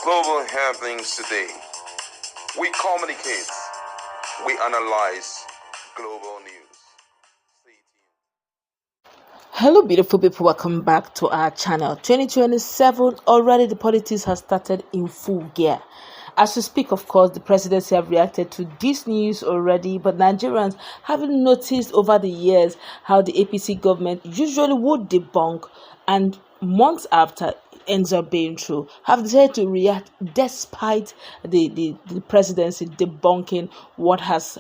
global happenings today. We communicate, we analyze global news. Stay tuned. Hello beautiful people, welcome back to our channel. 2027, already the politics has started in full gear. As we speak, of course, the presidency have reacted to this news already, but Nigerians haven't noticed over the years how the APC government usually would debunk, and months after ends up being true, have decided to react despite the presidency debunking what has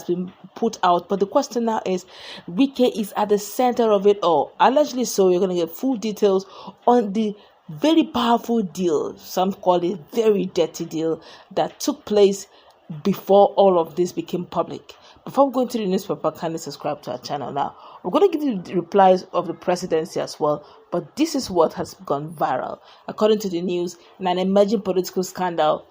been put out. But the question now is, Wike is at the center of it all. Allegedly so, you're going to get full details on the very powerful deal, some call it very dirty deal, that took place before all of this became public. Before we go into the newspaper, kindly subscribe to our channel now. We're going to give you the replies of the presidency as well, but this is what has gone viral. According to the news, in an emerging political scandal,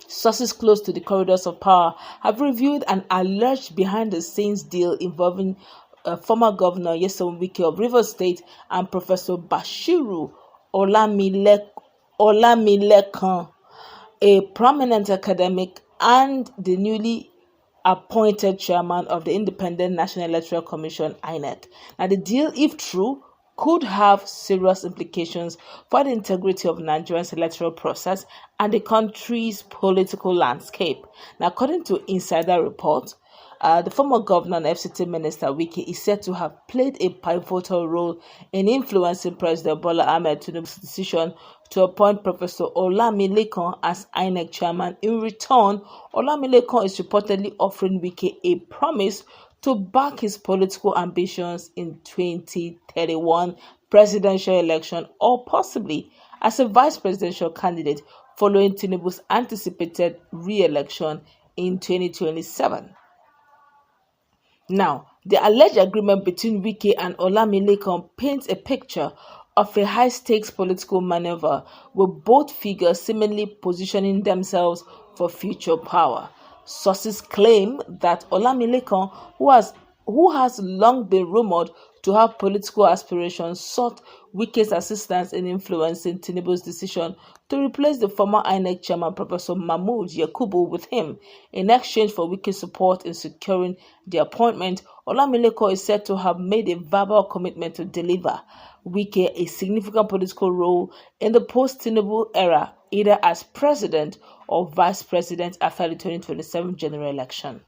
sources close to the corridors of power have revealed an alleged behind-the-scenes deal involving former governor Nyesom Wike of Rivers State and Professor Bashiru Olamilekan, a prominent academic and the newly appointed chairman of the Independent National Electoral Commission, INEC. Now, the deal, if true, could have serious implications for the integrity of Nigeria's electoral process and the country's political landscape. Now, according to insider reports, the former governor and FCT minister Wike is said to have played a pivotal role in influencing President Bola Ahmed Tinubu's decision to appoint Professor Olamilekan as INEC chairman. In return, Olamilekan is reportedly offering Wike a promise to back his political ambitions in 2031 presidential election, or possibly as a vice presidential candidate following Tinubu's anticipated re-election in 2027. Now, the alleged agreement between Wike and Olamilekan paints a picture of a high-stakes political maneuver, with both figures seemingly positioning themselves for future power. Sources claim that Olamilekan, who has long been rumored to have political aspirations, sought Wike's assistance in influencing Tinubu's decision to replace the former INEC chairman Professor Mahmood Yakubu with him. In exchange for Wike's support in securing the appointment, Olamilekan is said to have made a verbal commitment to deliver Wike a significant political role in the post-Tinubu era, either as president or vice president after the 2027 general election.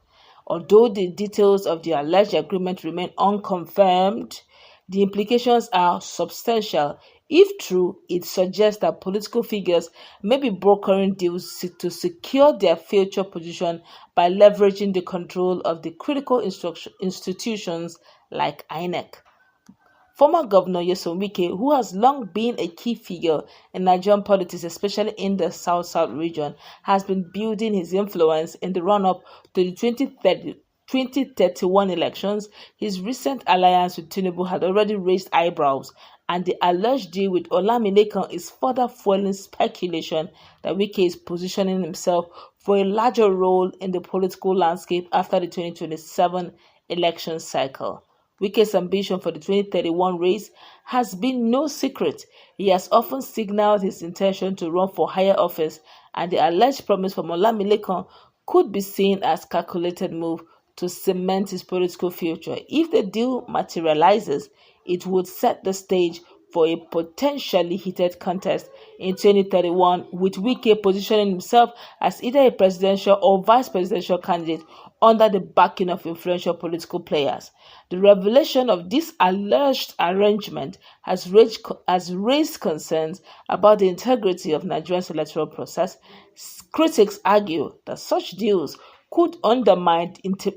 Although the details of the alleged agreement remain unconfirmed, the implications are substantial. If true, it suggests that political figures may be brokering deals to secure their future position by leveraging the control of the critical institutions like INEC. Former Governor Nyesom Wike, who has long been a key figure in Nigerian politics, especially in the South-South region, has been building his influence in the run-up to the 2031 elections. His recent alliance with Tinubu had already raised eyebrows, and the alleged deal with Olamilekan is further fueling speculation that Wike is positioning himself for a larger role in the political landscape after the 2027 election cycle. Wike's ambition for the 2031 race has been no secret. He has often signaled his intention to run for higher office, and the alleged promise from Olamilekan could be seen as a calculated move to cement his political future. If the deal materializes, it would set the stage for a potentially heated contest in 2031, with Wike positioning himself as either a presidential or vice presidential candidate under the backing of influential political players. The revelation of this alleged arrangement has raised concerns about the integrity of Nigeria's electoral process. Critics argue that such deals could undermine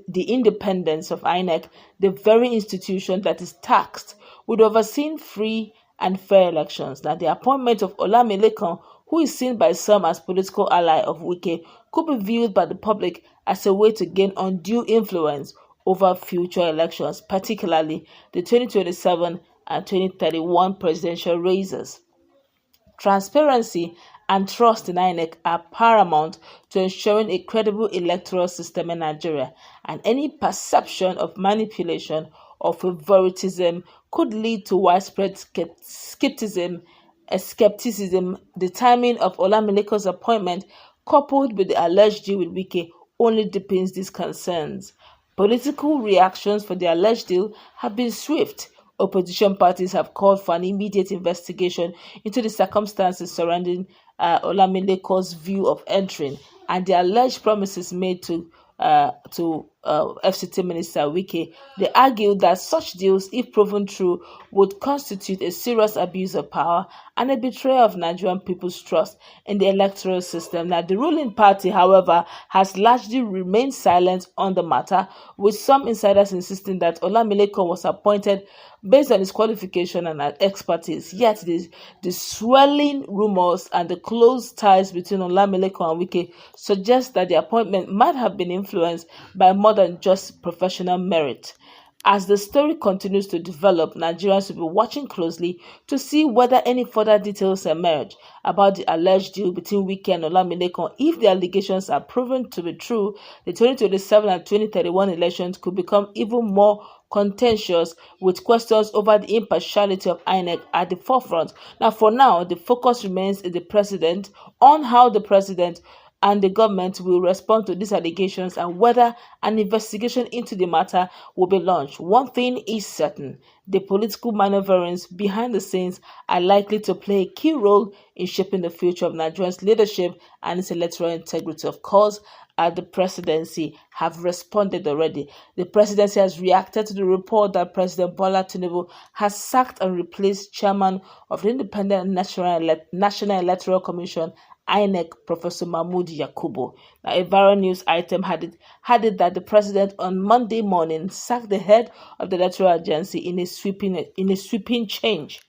the independence of INEC, the very institution that is tasked with overseeing free and fair elections. Now, the appointment of Olamilekan, who is seen by some as political ally of Wike, could be viewed by the public as a way to gain undue influence over future elections, particularly the 2027 and 2031 presidential races. Transparency and trust in INEC are paramount to ensuring a credible electoral system in Nigeria, and any perception of manipulation or favoritism could lead to widespread skepticism skepticism, the timing of Olamilekan's appointment, coupled with the alleged deal with Wike, only deepens these concerns. Political reactions for the alleged deal have been swift. Opposition parties have called for an immediate investigation into the circumstances surrounding Olamilekan's view of entering and the alleged promises made to FCT Minister Wike. They argued that such deals, if proven true, would constitute a serious abuse of power and a betrayal of Nigerian people's trust in the electoral system. Now, the ruling party, however, has largely remained silent on the matter, with some insiders insisting that Olamilekan was appointed based on his qualification and expertise. Yet, the swelling rumors and the close ties between Olamilekan and Wike suggest that the appointment might have been influenced by more than just professional merit. As the story continues to develop, Nigerians will be watching closely to see whether any further details emerge about the alleged deal between Wike and Olamilekan. If the allegations are proven to be true, the 2027 and 2031 elections could become even more contentious, with questions over the impartiality of INEC at the forefront. Now, for now, the focus remains in the president, on how the president and the government will respond to these allegations and whether an investigation into the matter will be launched. One thing is certain: the political maneuverings behind the scenes are likely to play a key role in shaping the future of Nigeria's leadership and its electoral integrity. Of course, the presidency have responded already. The presidency has reacted to the report that President Bola Tinubu has sacked and replaced chairman of the Independent National Electoral Commission, INEC, Professor Mahmood Yakubu. Now, a viral news item had it that the president on Monday morning sacked the head of the electoral agency in a sweeping change.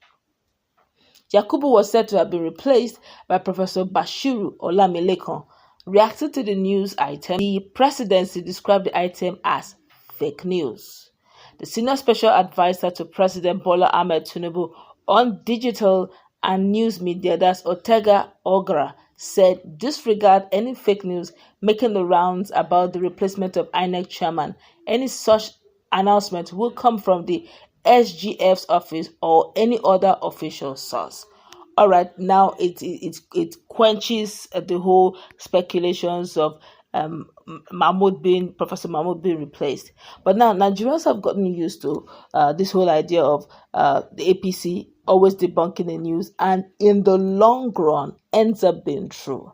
Yakubu was said to have been replaced by Professor Bashiru Olamilekan. Reacting to the news item, the presidency described the item as fake news. The senior special advisor to President Bola Ahmed Tinubu on digital and news media, that's Otega Ogra, said disregard any fake news making the rounds about the replacement of INEC chairman. Any such announcement will come from the SGF's office or any other official source. All right, now it quenches the whole speculations of Professor Mahmood being replaced. But now Nigerians have gotten used to this whole idea of the APC always debunking the news, and in the long run ends up being true.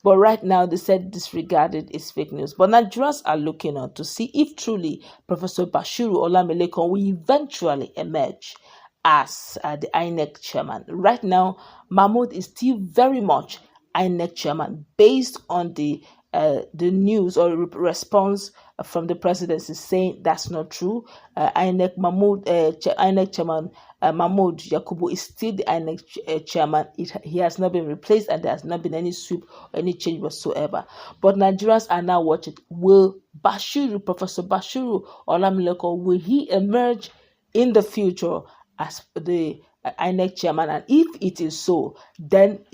But right now, they said disregarded is fake news. But Nigerians are looking on to see if truly Professor Bashiru Olamilekan will eventually emerge as the INEC chairman. Right now, Mahmood is still very much INEC chairman based on the news or response from the presidency saying that's not true. INEC chairman Mahmood Yakubu is still the INEC chairman. He has not been replaced, and there has not been any sweep or any change whatsoever. But Nigerians are now watching. Will Professor Bashiru Olamilekan, will he emerge in the future as the INEC chairman? And if it is so, then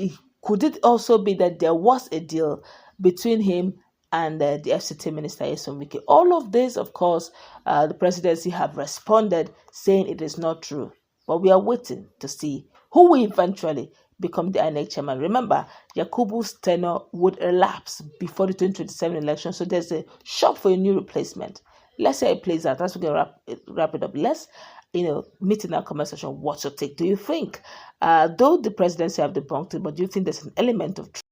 could it also be that there was a deal between him and the FCT Minister Wike? All of this, of course, the presidency have responded saying it is not true. But we are waiting to see who will eventually become the INEC chairman. Remember, Yakubu's tenure would elapse before the 2027 election, so there's a shop for a new replacement. Let's see how it plays out. That's we're going to wrap it up. Let's meet in our comment section. What's your take? Do you think, though the presidency have debunked it, but do you think there's an element of truth